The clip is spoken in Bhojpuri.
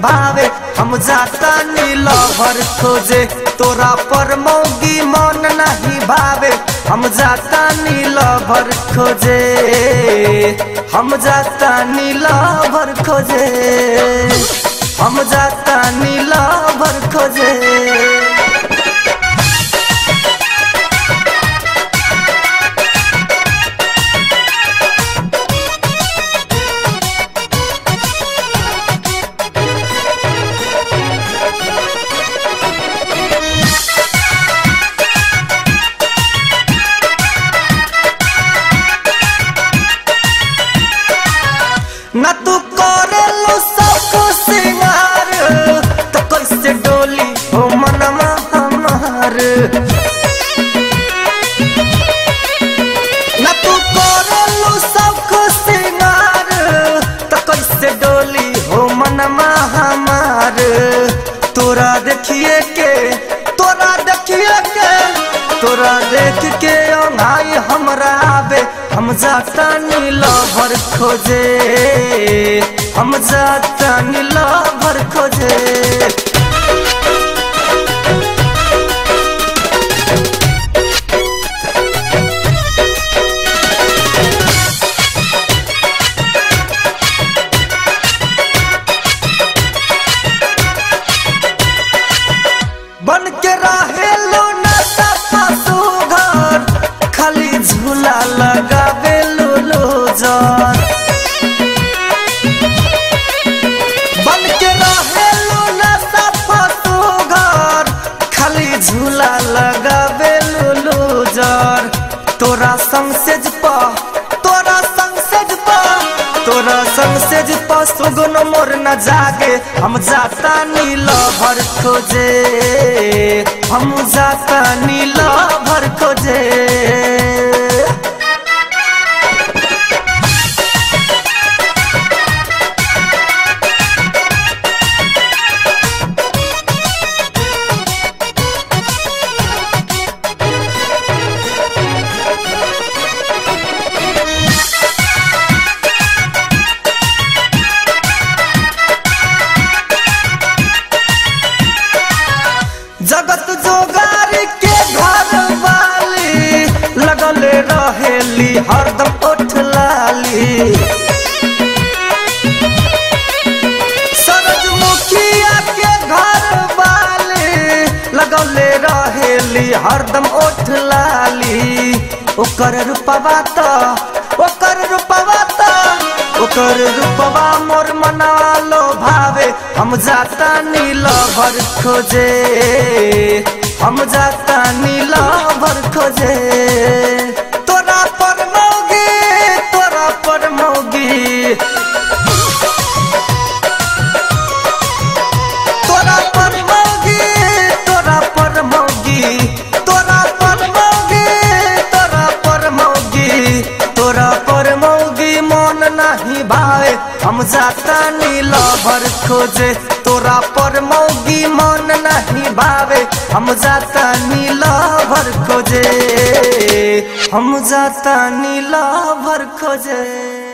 भावे हम जाता नीला भर खोजे तोरा पर मौगी मन नहीं भावे हम जाता नीला भर खोजे हम जाता नीला भर खोजे हम जाता नीला भर खोजे न तू करेलू सब सिंगार तो कैसे डोली हो मनमा हमार न तू करेलू सब सिंगार तो कैसे डोली हो मनमा हमार तोरा देखिए के तोरा देख के ओंघाई हमरा आवे हम जाता नीला भर खोजे हम जाता नीला भर खोजे बन के रहेलो ना सफा सुघर खाली झूला लगावे लो जर बन के रहेलो ना सफा सुघर खाली झूला लगावे लो जर तोरा संग सेज पा सुगुन मोर न जागे हम जाता नीला भर खोजे हम जाता नीला भर खोजे जगत जोगार के घर वाली लगले रहेली हरदम ओठ लाली सूरजमुखिया के घर वाली लगले रहेली हरदम ओठ लाली ओकर रूपवा मोर मना लो भावे हम जाता नीला भर खोजे हम जाता नीला भर खोजे तोरा पर मौगी तोरा पर मौगी तोरा पर मौगी तोरा पर मौगी तोरा पर मौगी तोरा पर मौगी तोरा पर मौगी मन नहीं भावे हम जाता नीला भर खोजे तोरा पर मौगी मन नहीं भावे हम जाता नीला भर खोजे हम जाता नीला भर खोजे।